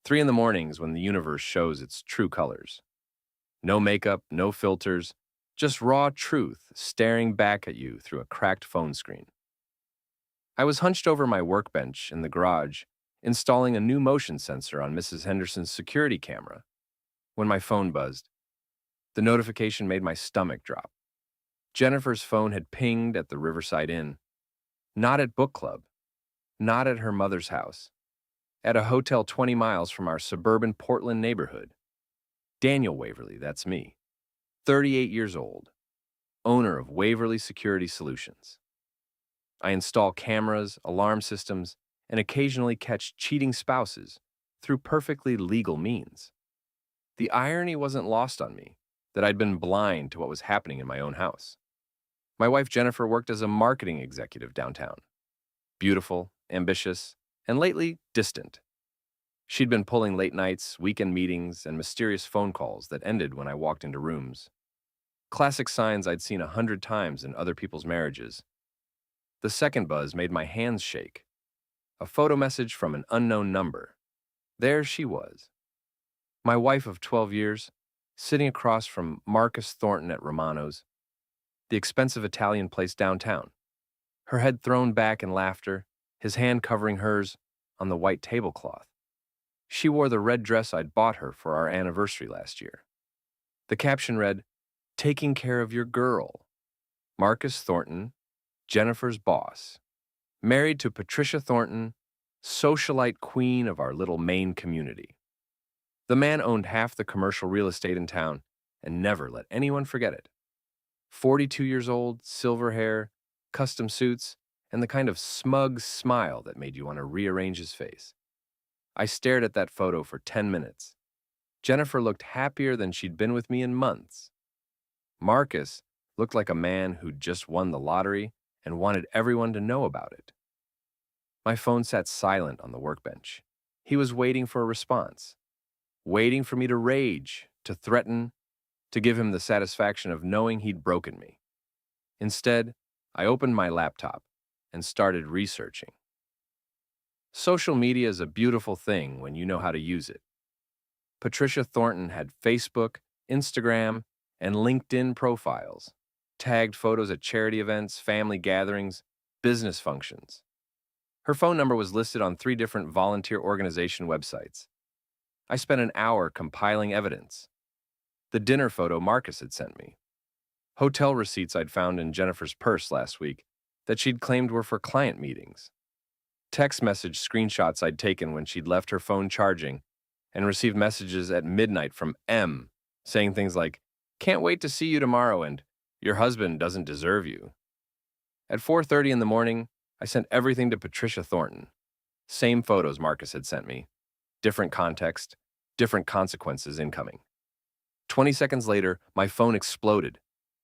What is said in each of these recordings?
3 in the mornings when the universe shows its true colors. No makeup, no filters, just raw truth staring back at you through a cracked phone screen. I was hunched over my workbench in the garage, installing a new motion sensor on Mrs. Henderson's security camera, when my phone buzzed. The notification made my stomach drop. Jennifer's phone had pinged at the Riverside Inn, not at book club, not at her mother's house, at a hotel 20 miles from our suburban Portland neighborhood. Daniel Waverly, that's me, 38 years old, owner of Waverly Security Solutions. I install cameras, alarm systems, and occasionally catch cheating spouses through perfectly legal means. The irony wasn't lost on me that I'd been blind to what was happening in my own house. My wife Jennifer worked as a marketing executive downtown. Beautiful, ambitious, and lately distant. She'd been pulling late nights, weekend meetings, and mysterious phone calls that ended when I walked into rooms. Classic signs I'd seen 100 times in other people's marriages. The second buzz made my hands shake. A photo message from an unknown number. There she was. My wife of 12 years, sitting across from Marcus Thornton at Romano's, the expensive Italian place downtown. Her head thrown back in laughter, his hand covering hers on the white tablecloth. She wore the red dress I'd bought her for our anniversary last year. The caption read, "Taking care of your girl. Marcus Thornton, Jennifer's boss. Married to Patricia Thornton, socialite queen of our little Maine community." The man owned half the commercial real estate in town and never let anyone forget it. 42 years old, silver hair, custom suits, and the kind of smug smile that made you want to rearrange his face. I stared at that photo for 10 minutes. Jennifer looked happier than she'd been with me in months. Marcus looked like a man who'd just won the lottery and wanted everyone to know about it. My phone sat silent on the workbench. He was waiting for a response, waiting for me to rage, to threaten, to give him the satisfaction of knowing he'd broken me. Instead, I opened my laptop and started researching. Social media is a beautiful thing when you know how to use it. Patricia Thornton had Facebook, Instagram, and LinkedIn profiles, tagged photos at charity events, family gatherings, business functions. Her phone number was listed on 3 different volunteer organization websites. I spent an hour compiling evidence. The dinner photo Marcus had sent me. Hotel receipts I'd found in Jennifer's purse last week that she'd claimed were for client meetings. Text message screenshots I'd taken when she'd left her phone charging and received messages at midnight from M saying things like, "Can't wait to see you tomorrow," and "Your husband doesn't deserve you." At 4:30 in the morning, I sent everything to Patricia Thornton. Same photos Marcus had sent me. Different context, different consequences incoming. 20 seconds later, my phone exploded.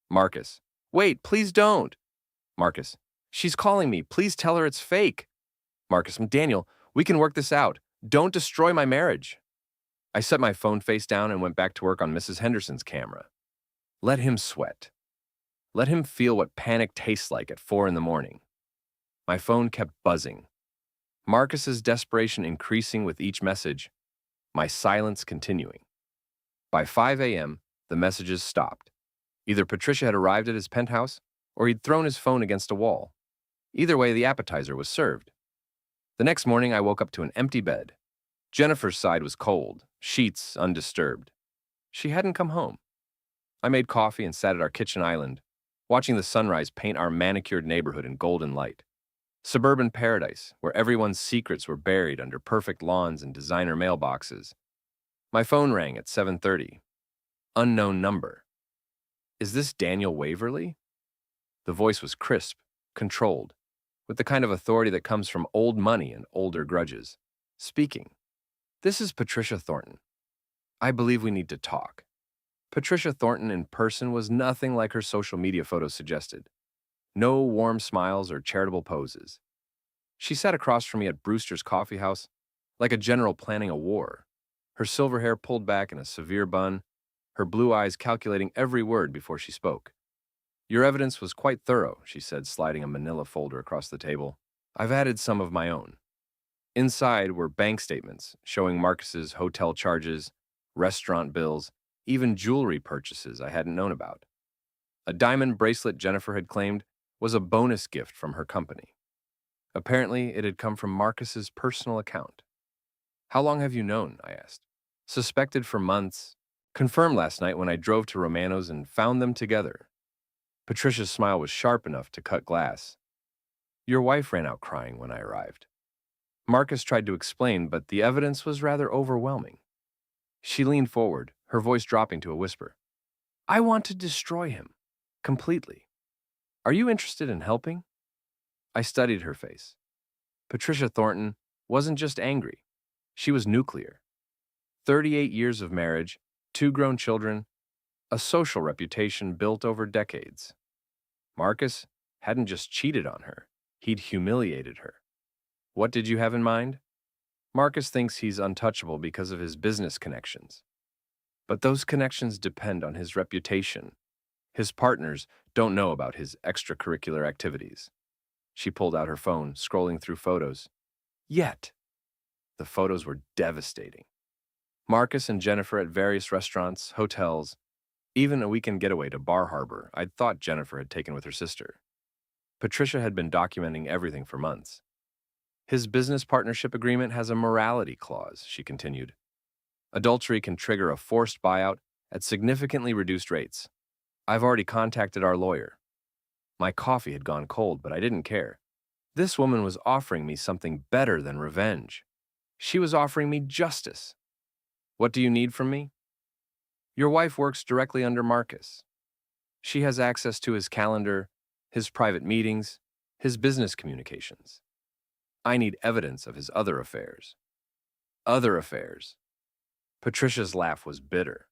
Marcus, "Wait, please don't." Marcus, "She's calling me. Please tell her it's fake." Marcus, "Daniel, we can work this out. Don't destroy my marriage." I set my phone face down and went back to work on Mrs. Henderson's camera. Let him sweat. Let him feel what panic tastes like at 4 in the morning. My phone kept buzzing. Marcus's desperation increasing with each message, my silence continuing. By 5 a.m., the messages stopped. Either Patricia had arrived at his penthouse, or he'd thrown his phone against a wall. Either way, the appetizer was served. The next morning, I woke up to an empty bed. Jennifer's side was cold, sheets undisturbed. She hadn't come home. I made coffee and sat at our kitchen island, watching the sunrise paint our manicured neighborhood in golden light. Suburban paradise, where everyone's secrets were buried under perfect lawns and designer mailboxes. My phone rang at 7:30. Unknown number. "Is this Daniel Waverly?" The voice was crisp, controlled, with the kind of authority that comes from old money and older grudges. Speaking. "This is Patricia Thornton. I believe we need to talk." Patricia Thornton in person was nothing like her social media photos suggested. No warm smiles or charitable poses. She sat across from me at Brewster's Coffee House like a general planning a war, her silver hair pulled back in a severe bun, her blue eyes calculating every word before she spoke. "Your evidence was quite thorough," she said, sliding a manila folder across the table. "I've added some of my own." Inside were bank statements showing Marcus's hotel charges, restaurant bills, even jewelry purchases I hadn't known about. A diamond bracelet Jennifer had claimed was a bonus gift from her company. Apparently, it had come from Marcus's personal account. How long have you known? I asked. Suspected for months. Confirmed last night when I drove to Romano's and found them together. Patricia's smile was sharp enough to cut glass. Your wife ran out crying when I arrived. Marcus tried to explain, but the evidence was rather overwhelming. She leaned forward, her voice dropping to a whisper. I want to destroy him. Completely. Are you interested in helping? I studied her face. Patricia Thornton wasn't just angry. She was nuclear. 38 years of marriage, 2 grown children, a social reputation built over decades. Marcus hadn't just cheated on her, he'd humiliated her. What did you have in mind? Marcus thinks he's untouchable because of his business connections. But those connections depend on his reputation. His partners don't know about his extracurricular activities. She pulled out her phone, scrolling through photos. Yet, the photos were devastating. Marcus and Jennifer at various restaurants, hotels, even a weekend getaway to Bar Harbor I'd thought Jennifer had taken with her sister. Patricia had been documenting everything for months. His business partnership agreement has a morality clause, she continued. Adultery can trigger a forced buyout at significantly reduced rates. I've already contacted our lawyer. My coffee had gone cold, but I didn't care. This woman was offering me something better than revenge. She was offering me justice. What do you need from me? Your wife works directly under Marcus. She has access to his calendar, his private meetings, his business communications. I need evidence of his other affairs. Other affairs. Patricia's laugh was bitter.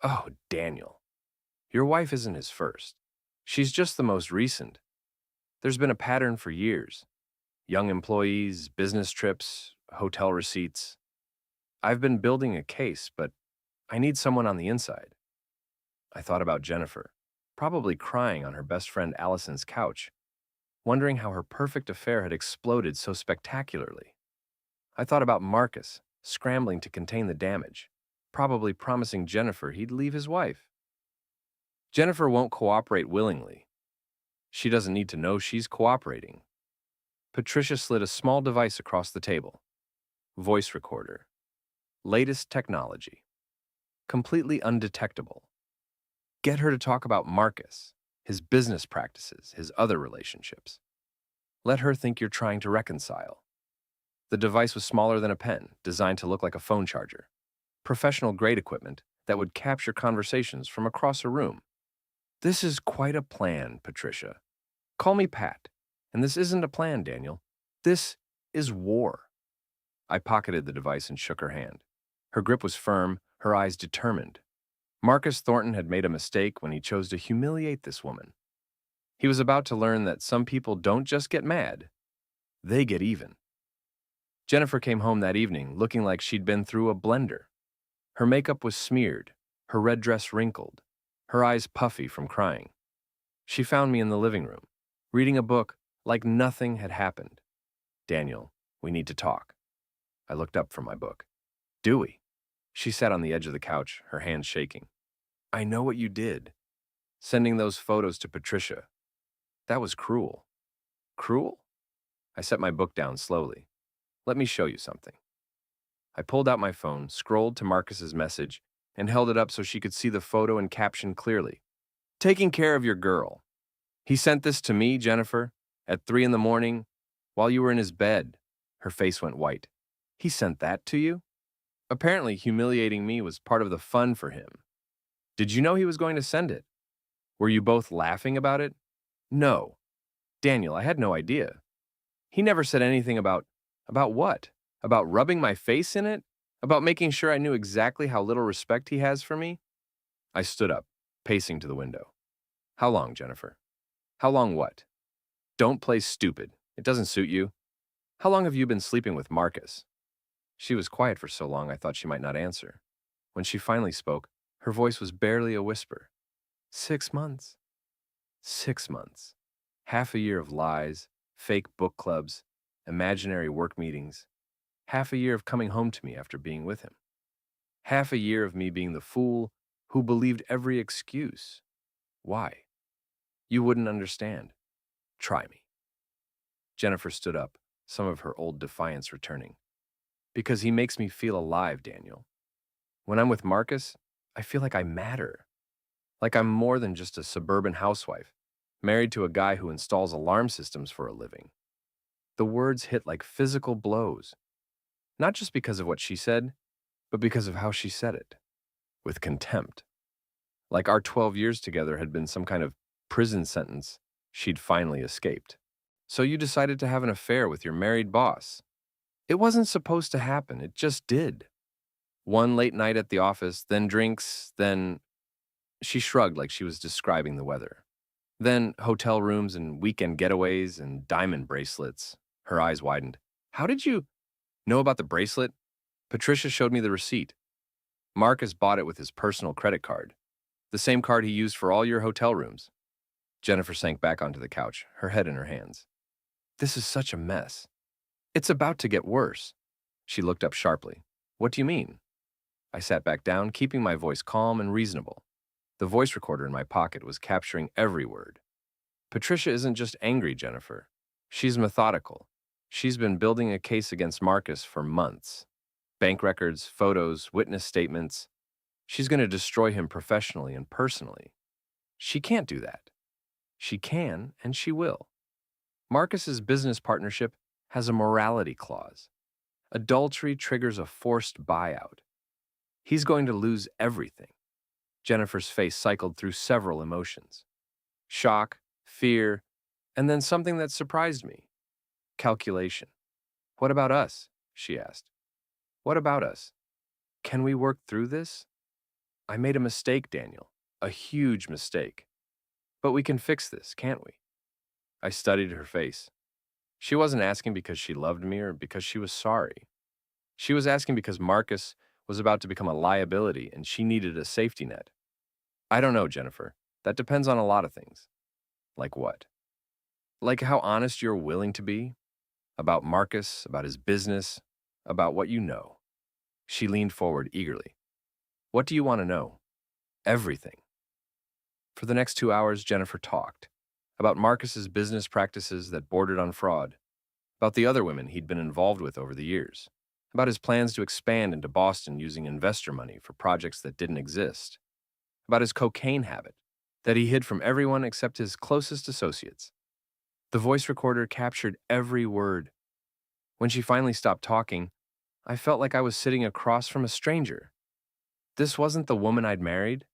Oh, Daniel. Your wife isn't his first. She's just the most recent. There's been a pattern for years. Young employees, business trips, hotel receipts. I've been building a case, but I need someone on the inside. I thought about Jennifer, probably crying on her best friend Allison's couch, wondering how her perfect affair had exploded so spectacularly. I thought about Marcus, scrambling to contain the damage, probably promising Jennifer he'd leave his wife. Jennifer won't cooperate willingly. She doesn't need to know she's cooperating. Patricia slid a small device across the table. Voice recorder. Latest technology. Completely undetectable. Get her to talk about Marcus, his business practices, his other relationships. Let her think you're trying to reconcile. The device was smaller than a pen, designed to look like a phone charger. Professional-grade equipment that would capture conversations from across a room. This is quite a plan, Patricia. Call me Pat. And this isn't a plan, Daniel. This is war. I pocketed the device and shook her hand. Her grip was firm, her eyes determined. Marcus Thornton had made a mistake when he chose to humiliate this woman. He was about to learn that some people don't just get mad, they get even. Jennifer came home that evening looking like she'd been through a blender. Her makeup was smeared, her red dress wrinkled, her eyes puffy from crying. She found me in the living room, reading a book like nothing had happened. Daniel, we need to talk. I looked up from my book. Do we? She sat on the edge of the couch, her hands shaking. I know what you did. Sending those photos to Patricia. That was cruel. Cruel? I set my book down slowly. Let me show you something. I pulled out my phone, scrolled to Marcus's message, and held it up so she could see the photo and caption clearly. Taking care of your girl. He sent this to me, Jennifer, at 3 in the morning, while you were in his bed. Her face went white. He sent that to you? Apparently, humiliating me was part of the fun for him. Did you know he was going to send it? Were you both laughing about it? No. Daniel, I had no idea. He never said anything about what? About rubbing my face in it? About making sure I knew exactly how little respect he has for me? I stood up, pacing to the window. How long, Jennifer? How long what? Don't play stupid. It doesn't suit you. How long have you been sleeping with Marcus? She was quiet for so long I thought she might not answer. When she finally spoke, her voice was barely a whisper. 6 months. 6 months. Half a year of lies, fake book clubs, imaginary work meetings. Half a year of coming home to me after being with him. Half a year of me being the fool who believed every excuse. Why? You wouldn't understand. Try me. Jennifer stood up, some of her old defiance returning. Because he makes me feel alive, Daniel. When I'm with Marcus, I feel like I matter. Like I'm more than just a suburban housewife, married to a guy who installs alarm systems for a living. The words hit like physical blows, not just because of what she said, but because of how she said it, with contempt. Like our 12 years together had been some kind of prison sentence she'd finally escaped. So you decided to have an affair with your married boss. It wasn't supposed to happen, it just did. One late night at the office, then drinks, then... She shrugged like she was describing the weather. Then hotel rooms and weekend getaways and diamond bracelets. Her eyes widened. How did you know about the bracelet? Patricia showed me the receipt. Marcus bought it with his personal credit card, the same card he used for all your hotel rooms. Jennifer sank back onto the couch, her head in her hands. This is such a mess. It's about to get worse. She looked up sharply. What do you mean? I sat back down, keeping my voice calm and reasonable. The voice recorder in my pocket was capturing every word. Patricia isn't just angry, Jennifer. She's methodical. She's been building a case against Marcus for months. Bank records, photos, witness statements. She's going to destroy him professionally and personally. She can't do that. She can, and she will. Marcus's business partnership has a morality clause. Adultery triggers a forced buyout. He's going to lose everything. Jennifer's face cycled through several emotions. Shock, fear, and then something that surprised me. Calculation. What about us? She asked. What about us? Can we work through this? I made a mistake, Daniel. A huge mistake. But we can fix this, can't we? I studied her face. She wasn't asking because she loved me or because she was sorry. She was asking because Marcus was about to become a liability and she needed a safety net. I don't know, Jennifer. That depends on a lot of things. Like what? Like how honest you're willing to be? About Marcus, about his business, about what you know. She leaned forward eagerly. What do you want to know? Everything. For the next 2 hours, Jennifer talked. About Marcus's business practices that bordered on fraud. About the other women he'd been involved with over the years. About his plans to expand into Boston using investor money for projects that didn't exist. About his cocaine habit that he hid from everyone except his closest associates. The voice recorder captured every word. When she finally stopped talking, I felt like I was sitting across from a stranger. This wasn't the woman I'd married.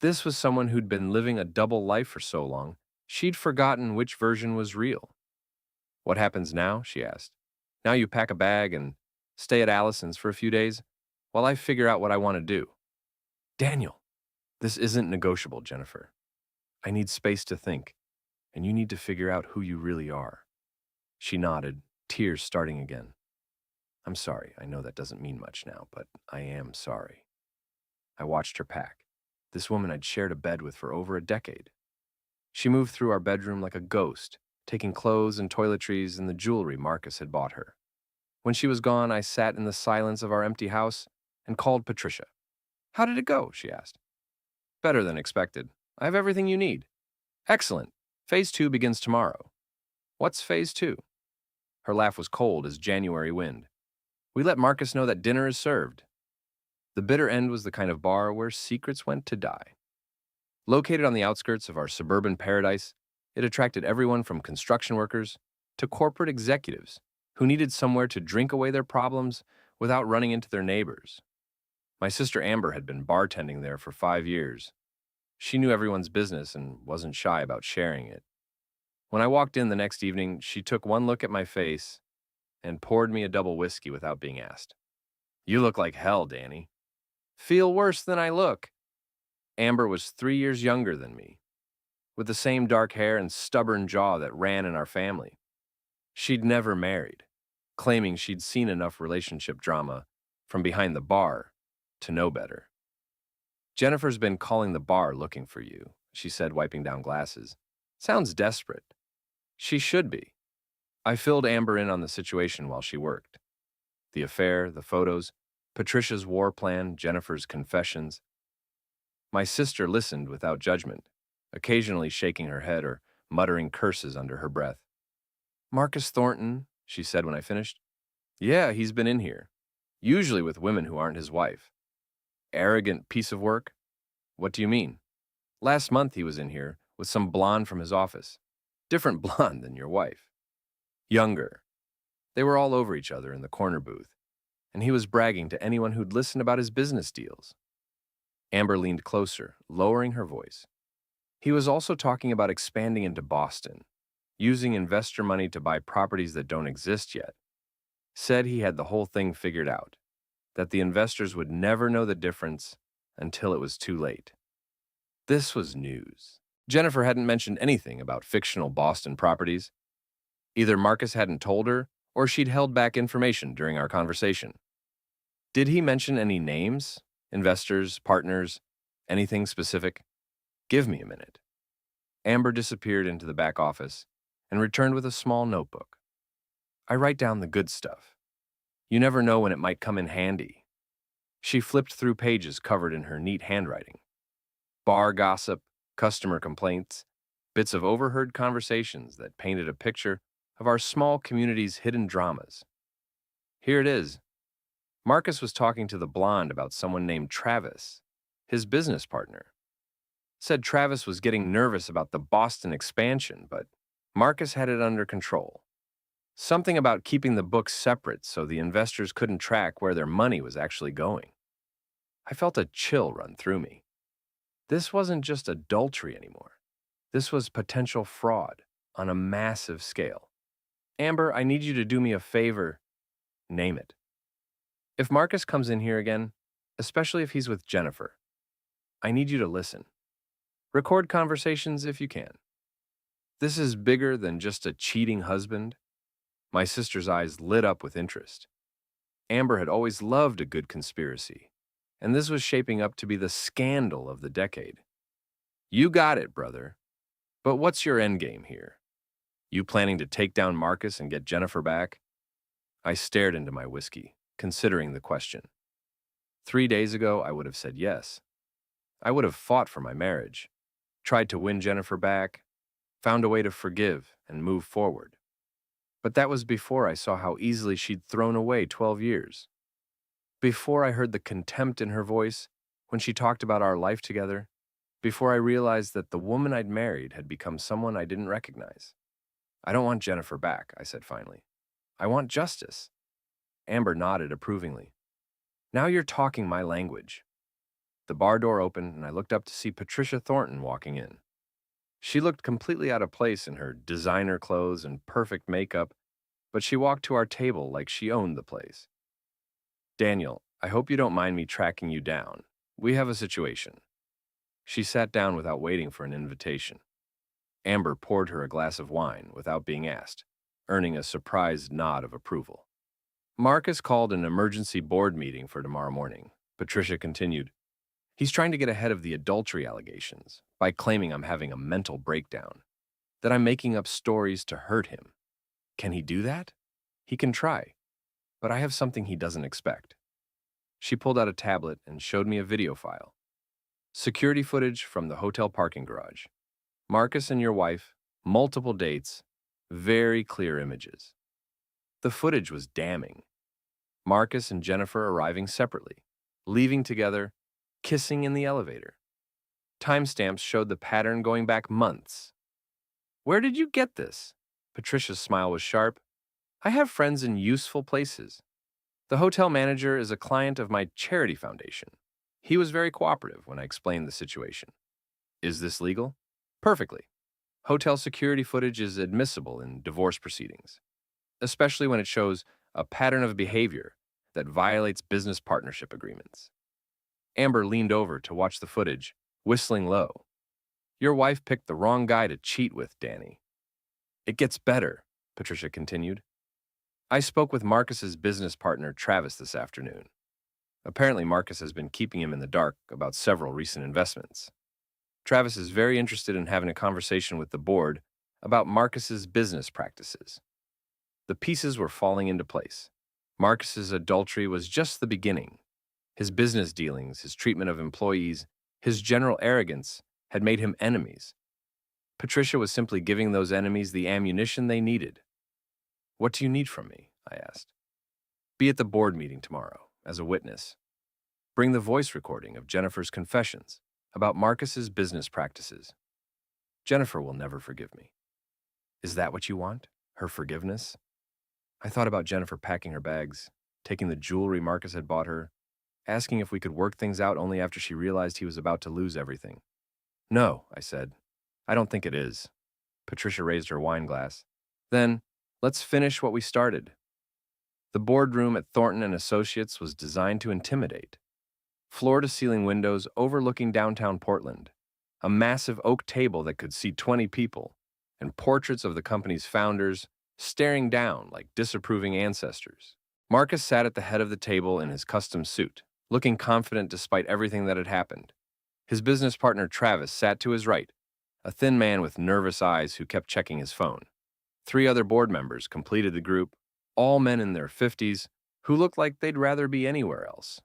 This was someone who'd been living a double life for so long, she'd forgotten which version was real. What happens now? She asked. Now you pack a bag and stay at Allison's for a few days while I figure out what I want to do. Daniel, this isn't negotiable, Jennifer. I need space to think, and you need to figure out who you really are. She nodded, tears starting again. I'm sorry, I know that doesn't mean much now, but I am sorry. I watched her pack. This woman I'd shared a bed with for over a decade. She moved through our bedroom like a ghost, taking clothes and toiletries and the jewelry Marcus had bought her. When she was gone, I sat in the silence of our empty house and called Patricia. How did it go? She asked. Better than expected. I have everything you need. Excellent. Phase 2 begins tomorrow. What's Phase 2? Her laugh was cold as January wind. We let Marcus know that dinner is served. The bitter end was the kind of bar where secrets went to die. Located on the outskirts of our suburban paradise, it attracted everyone from construction workers to corporate executives who needed somewhere to drink away their problems without running into their neighbors. My sister Amber had been bartending there for 5 years. She knew everyone's business and wasn't shy about sharing it. When I walked in the next evening, she took one look at my face and poured me a double whiskey without being asked. You look like hell, Danny. Feel worse than I look. Amber was 3 years younger than me, with the same dark hair and stubborn jaw that ran in our family. She'd never married, claiming she'd seen enough relationship drama from behind the bar to know better. Jennifer's been calling the bar looking for you, she said, wiping down glasses. Sounds desperate. She should be. I filled Amber in on the situation while she worked. The affair, the photos, Patricia's war plan, Jennifer's confessions. My sister listened without judgment, occasionally shaking her head or muttering curses under her breath. Marcus Thornton, she said when I finished. Yeah, he's been in here, usually with women who aren't his wife. Arrogant piece of work? What do you mean? Last month he was in here with some blonde from his office. Different blonde than your wife. Younger. They were all over each other in the corner booth, and he was bragging to anyone who'd listen about his business deals. Amber leaned closer, lowering her voice. He was also talking about expanding into Boston, using investor money to buy properties that don't exist yet. Said he had the whole thing figured out, that the investors would never know the difference until it was too late. This was news. Jennifer hadn't mentioned anything about fictional Boston properties. Either Marcus hadn't told her, or she'd held back information during our conversation. Did he mention any names? Investors, partners, anything specific? Give me a minute. Amber disappeared into the back office and returned with a small notebook. I write down the good stuff. You never know when it might come in handy. She flipped through pages covered in her neat handwriting. Bar gossip, customer complaints, bits of overheard conversations that painted a picture of our small community's hidden dramas. Here it is. Marcus was talking to the blonde about someone named Travis, his business partner. Said Travis was getting nervous about the Boston expansion, but Marcus had it under control. Something about keeping the books separate so the investors couldn't track where their money was actually going. I felt a chill run through me. This wasn't just adultery anymore. This was potential fraud on a massive scale. Amber, I need you to do me a favor. Name it. If Marcus comes in here again, especially if he's with Jennifer, I need you to listen. Record conversations if you can. This is bigger than just a cheating husband. My sister's eyes lit up with interest. Amber had always loved a good conspiracy, and this was shaping up to be the scandal of the decade. You got it, brother. But what's your endgame here? You planning to take down Marcus and get Jennifer back? I stared into my whiskey, considering the question. 3 days ago, I would have said yes. I would have fought for my marriage, tried to win Jennifer back, found a way to forgive and move forward. But that was before I saw how easily she'd thrown away 12 years. Before I heard the contempt in her voice when she talked about our life together, before I realized that the woman I'd married had become someone I didn't recognize. I don't want Jennifer back, I said finally. I want justice. Amber nodded approvingly. Now you're talking my language. The bar door opened and I looked up to see Patricia Thornton walking in. She looked completely out of place in her designer clothes and perfect makeup, but she walked to our table like she owned the place. Daniel, I hope you don't mind me tracking you down. We have a situation. She sat down without waiting for an invitation. Amber poured her a glass of wine without being asked, earning a surprised nod of approval. Marcus called an emergency board meeting for tomorrow morning. Patricia continued. He's trying to get ahead of the adultery allegations by claiming I'm having a mental breakdown, that I'm making up stories to hurt him. Can he do that? He can try, but I have something he doesn't expect. She pulled out a tablet and showed me a video file. Security footage from the hotel parking garage. Marcus and your wife, multiple dates, very clear images. The footage was damning. Marcus and Jennifer arriving separately, leaving together, kissing in the elevator. Timestamps showed the pattern going back months. Where did you get this? Patricia's smile was sharp. I have friends in useful places. The hotel manager is a client of my charity foundation. He was very cooperative when I explained the situation. Is this legal? Perfectly. Hotel security footage is admissible in divorce proceedings, especially when it shows a pattern of behavior that violates business partnership agreements. Amber leaned over to watch the footage, whistling low. Your wife picked the wrong guy to cheat with, Danny. It gets better, Patricia continued. I spoke with Marcus's business partner, Travis, this afternoon. Apparently, Marcus has been keeping him in the dark about several recent investments. Travis is very interested in having a conversation with the board about Marcus's business practices. The pieces were falling into place. Marcus's adultery was just the beginning. His business dealings, his treatment of employees, his general arrogance had made him enemies. Patricia was simply giving those enemies the ammunition they needed. "What do you need from me?" I asked. "Be at the board meeting tomorrow, as a witness. Bring the voice recording of Jennifer's confessions about Marcus's business practices. Jennifer will never forgive me." "Is that what you want? Her forgiveness?" I thought about Jennifer packing her bags, taking the jewelry Marcus had bought her, asking if we could work things out only after she realized he was about to lose everything. "No," I said. "I don't think it is." Patricia raised her wine glass. "Then, let's finish what we started." The boardroom at Thornton and Associates was designed to intimidate. Floor-to-ceiling windows overlooking downtown Portland, a massive oak table that could seat 20 people, and portraits of the company's founders staring down like disapproving ancestors. Marcus sat at the head of the table in his custom suit, looking confident despite everything that had happened. His business partner Travis sat to his right, a thin man with nervous eyes who kept checking his phone. 3 other board members completed the group, all men in their 50s, who looked like they'd rather be anywhere else.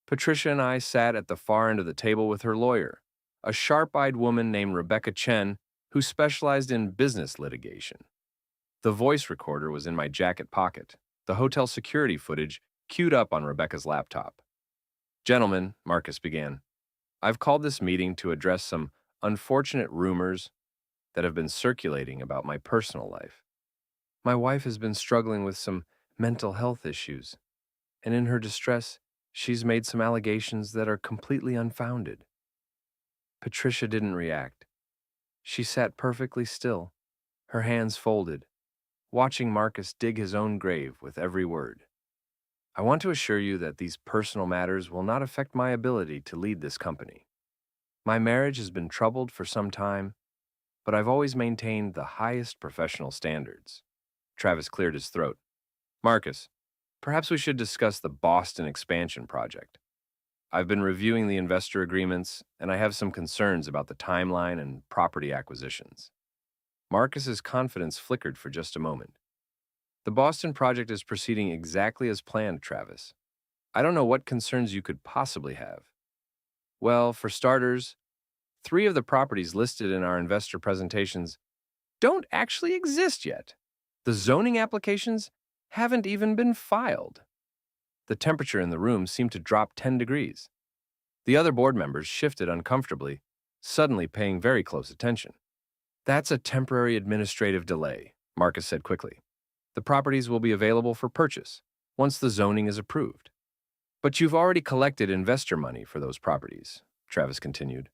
Patricia and I sat at the far end of the table with her lawyer, a sharp-eyed woman named Rebecca Chen, who specialized in business litigation. The voice recorder was in my jacket pocket, the hotel security footage queued up on Rebecca's laptop. "Gentlemen," Marcus began, "I've called this meeting to address some unfortunate rumors that have been circulating about my personal life. My wife has been struggling with some mental health issues, and in her distress, she's made some allegations that are completely unfounded." Patricia didn't react. She sat perfectly still, her hands folded, watching Marcus dig his own grave with every word. "I want to assure you that these personal matters will not affect my ability to lead this company. My marriage has been troubled for some time, but I've always maintained the highest professional standards." Travis cleared his throat. "Marcus, perhaps we should discuss the Boston expansion project. I've been reviewing the investor agreements, and I have some concerns about the timeline and property acquisitions." Marcus's confidence flickered for just a moment. "The Boston project is proceeding exactly as planned, Travis. I don't know what concerns you could possibly have." "Well, for starters, 3 of the properties listed in our investor presentations don't actually exist yet. The zoning applications haven't even been filed." The temperature in the room seemed to drop 10 degrees. The other board members shifted uncomfortably, suddenly paying very close attention. "That's a temporary administrative delay," Marcus said quickly. "The properties will be available for purchase once the zoning is approved." "But you've already collected investor money for those properties," Travis continued.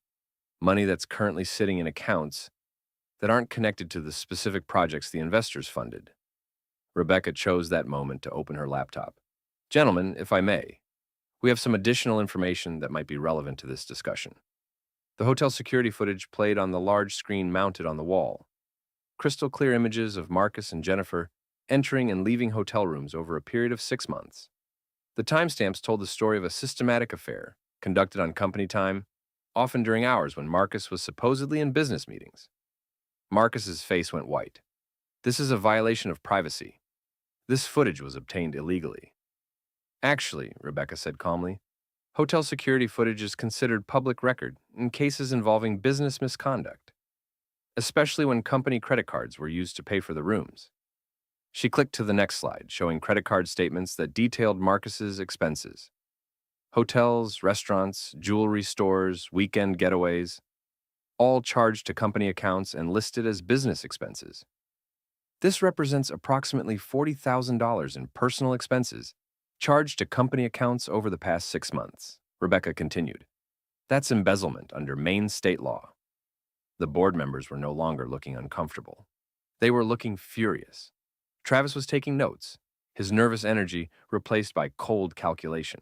"Money that's currently sitting in accounts that aren't connected to the specific projects the investors funded." Rebecca chose that moment to open her laptop. "Gentlemen, if I may, we have some additional information that might be relevant to this discussion." The hotel security footage played on the large screen mounted on the wall. Crystal clear images of Marcus and Jennifer entering and leaving hotel rooms over a period of 6 months. The timestamps told the story of a systematic affair conducted on company time, often during hours when Marcus was supposedly in business meetings. Marcus's face went white. "This is a violation of privacy. This footage was obtained illegally." "Actually," Rebecca said calmly, "hotel security footage is considered public record in cases involving business misconduct, especially when company credit cards were used to pay for the rooms." She clicked to the next slide, showing credit card statements that detailed Marcus's expenses. Hotels, restaurants, jewelry stores, weekend getaways, all charged to company accounts and listed as business expenses. "This represents approximately $40,000 in personal expenses charged to company accounts over the past 6 months," Rebecca continued. "That's embezzlement under Maine state law." The board members were no longer looking uncomfortable. They were looking furious. Travis was taking notes, his nervous energy replaced by cold calculation.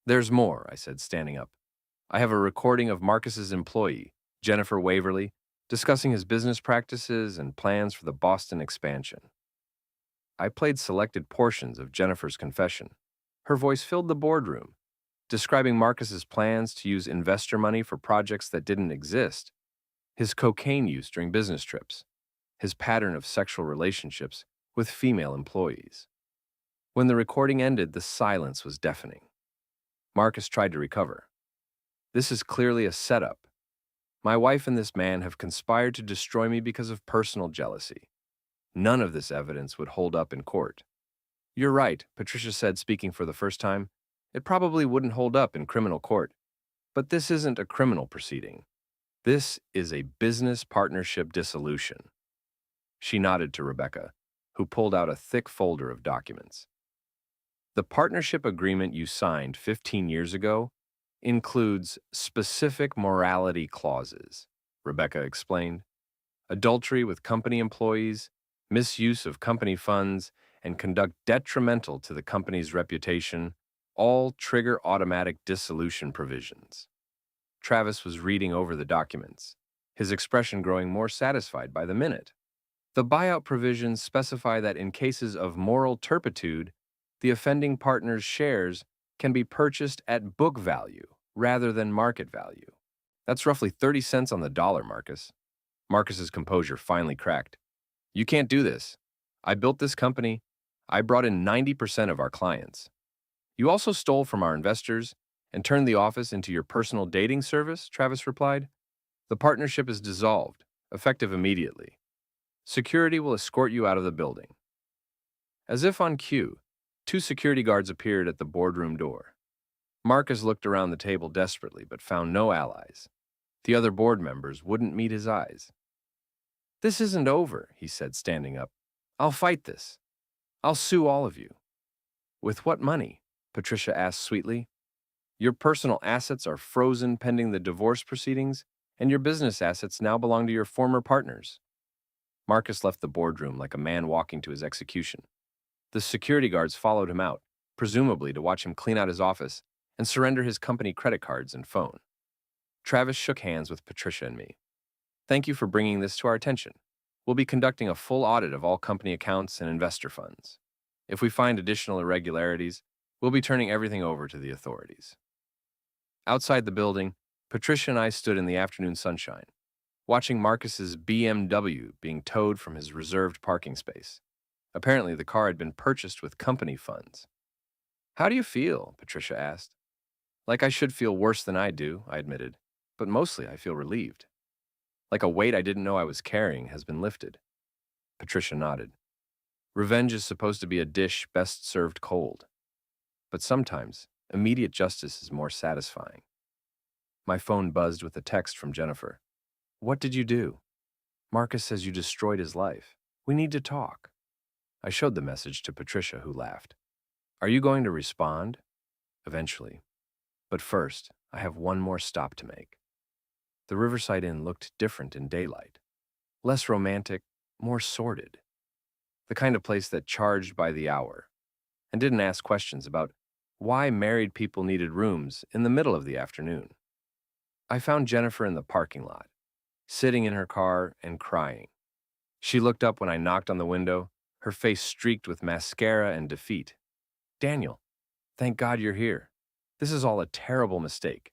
"There's more," I said, standing up. "I have a recording of Marcus's employee, Jennifer Waverly, discussing his business practices and plans for the Boston expansion." I played selected portions of Jennifer's confession. Her voice filled the boardroom, describing Marcus's plans to use investor money for projects that didn't exist, his cocaine use during business trips, his pattern of sexual relationships with female employees. When the recording ended, the silence was deafening. Marcus tried to recover. This is clearly a setup. My wife and this man have conspired to destroy me because of personal jealousy. None of this evidence would hold up in court. You're right, Patricia said, speaking for the first time. It probably wouldn't hold up in criminal court. But this isn't a criminal proceeding. This is a business partnership dissolution. She nodded to Rebecca, who pulled out a thick folder of documents. The partnership agreement you signed 15 years ago includes specific morality clauses, Rebecca explained. Adultery with company employees, misuse of company funds, and conduct detrimental to the company's reputation all trigger automatic dissolution provisions. Travis was reading over the documents, his expression growing more satisfied by the minute. The buyout provisions specify that in cases of moral turpitude, the offending partner's shares can be purchased at book value rather than market value. That's roughly 30 cents on the dollar, Marcus. Marcus's composure finally cracked. You can't do this. I built this company. I brought in 90% of our clients. You also stole from our investors and turned the office into your personal dating service, Travis replied. The partnership is dissolved, effective immediately. Security will escort you out of the building. As if on cue, 2 security guards appeared at the boardroom door. Marcus looked around the table desperately but found no allies. The other board members wouldn't meet his eyes. This isn't over, he said, standing up. I'll fight this. I'll sue all of you. With what money? Patricia asked sweetly. Your personal assets are frozen pending the divorce proceedings, and your business assets now belong to your former partners. Marcus left the boardroom like a man walking to his execution. The security guards followed him out, presumably to watch him clean out his office and surrender his company credit cards and phone. Travis shook hands with Patricia and me. Thank you for bringing this to our attention. We'll be conducting a full audit of all company accounts and investor funds. If we find additional irregularities, we'll be turning everything over to the authorities. Outside the building, Patricia and I stood in the afternoon sunshine, watching Marcus's BMW being towed from his reserved parking space. Apparently, the car had been purchased with company funds. How do you feel? Patricia asked. Like I should feel worse than I do, I admitted, but mostly I feel relieved. Like a weight I didn't know I was carrying has been lifted. Patricia nodded. Revenge is supposed to be a dish best served cold. But sometimes, immediate justice is more satisfying. My phone buzzed with a text from Jennifer. What did you do? Marcus says you destroyed his life. We need to talk. I showed the message to Patricia, who laughed. Are you going to respond? Eventually. But first, I have one more stop to make. The Riverside Inn looked different in daylight. Less romantic, more sordid. The kind of place that charged by the hour and didn't ask questions about why married people needed rooms in the middle of the afternoon. I found Jennifer in the parking lot, sitting in her car and crying. She looked up when I knocked on the window, her face streaked with mascara and defeat. Daniel, thank God you're here. This is all a terrible mistake.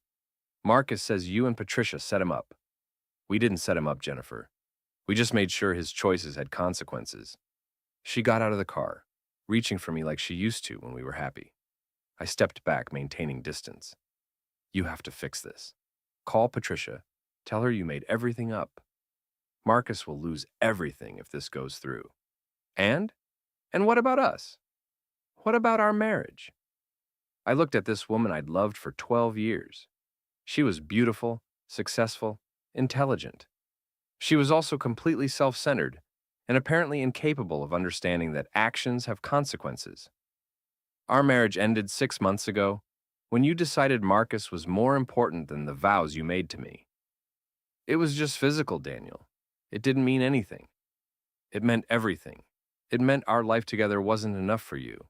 Marcus says you and Patricia set him up. We didn't set him up, Jennifer. We just made sure his choices had consequences. She got out of the car, reaching for me like she used to when we were happy. I stepped back, maintaining distance. You have to fix this. Call Patricia. Tell her you made everything up. Marcus will lose everything if this goes through. And what about us? What about our marriage? I looked at this woman I'd loved for 12 years. She was beautiful, successful, intelligent. She was also completely self-centered and apparently incapable of understanding that actions have consequences. Our marriage ended 6 months ago when you decided Marcus was more important than the vows you made to me. It was just physical, Daniel. It didn't mean anything. It meant everything. It meant our life together wasn't enough for you.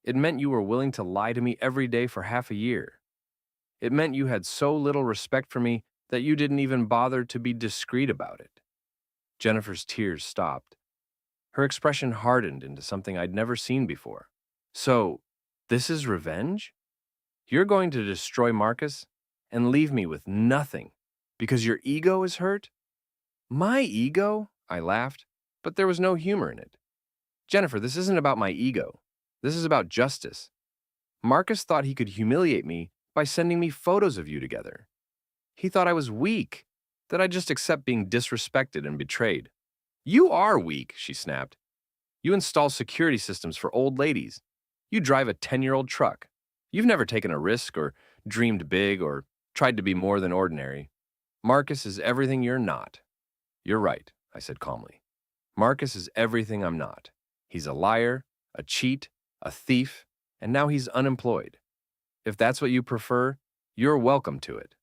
It meant you were willing to lie to me every day for half a year. It meant you had so little respect for me that you didn't even bother to be discreet about it. Jennifer's tears stopped. Her expression hardened into something I'd never seen before. So, this is revenge? You're going to destroy Marcus and leave me with nothing because your ego is hurt? My ego? I laughed, but there was no humor in it. Jennifer, this isn't about my ego. This is about justice. Marcus thought he could humiliate me by sending me photos of you together. He thought I was weak, that I'd just accept being disrespected and betrayed. You are weak, she snapped. You install security systems for old ladies. You drive a 10-year-old truck. You've never taken a risk or dreamed big or tried to be more than ordinary. Marcus is everything you're not. You're right, I said calmly. Marcus is everything I'm not. He's a liar, a cheat, a thief, and now he's unemployed. If that's what you prefer, you're welcome to it.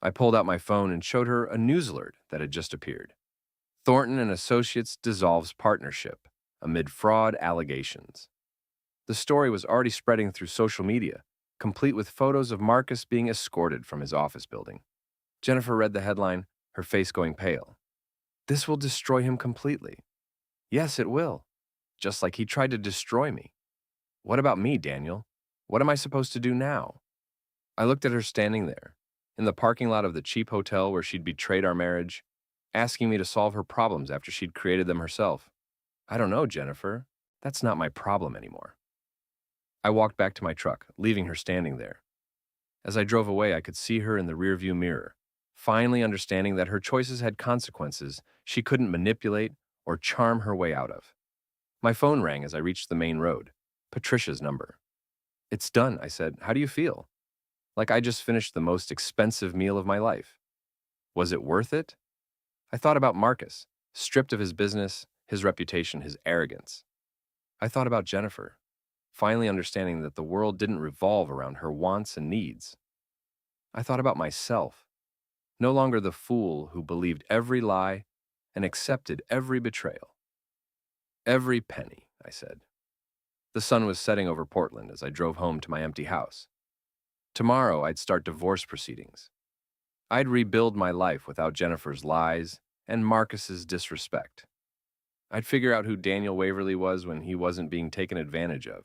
I pulled out my phone and showed her a news alert that had just appeared. Thornton and Associates dissolves partnership amid fraud allegations. The story was already spreading through social media, complete with photos of Marcus being escorted from his office building. Jennifer read the headline, her face going pale. This will destroy him completely. Yes, it will. Just like he tried to destroy me. What about me, Daniel? What am I supposed to do now? I looked at her standing there, in the parking lot of the cheap hotel where she'd betrayed our marriage, asking me to solve her problems after she'd created them herself. I don't know, Jennifer. That's not my problem anymore. I walked back to my truck, leaving her standing there. As I drove away, I could see her in the rearview mirror, finally understanding that her choices had consequences she couldn't manipulate or charm her way out of. My phone rang as I reached the main road, Patricia's number. It's done, I said. How do you feel? Like I just finished the most expensive meal of my life. Was it worth it? I thought about Marcus, stripped of his business, his reputation, his arrogance. I thought about Jennifer, finally understanding that the world didn't revolve around her wants and needs. I thought about myself, no longer the fool who believed every lie and accepted every betrayal. Every penny, I said. The sun was setting over Portland as I drove home to my empty house. Tomorrow, I'd start divorce proceedings. I'd rebuild my life without Jennifer's lies and Marcus's disrespect. I'd figure out who Daniel Waverly was when he wasn't being taken advantage of.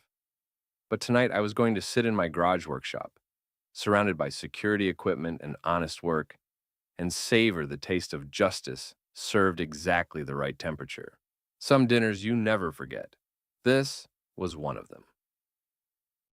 But tonight, I was going to sit in my garage workshop, surrounded by security equipment and honest work, and savor the taste of justice served exactly the right temperature. Some dinners you never forget. This was one of them.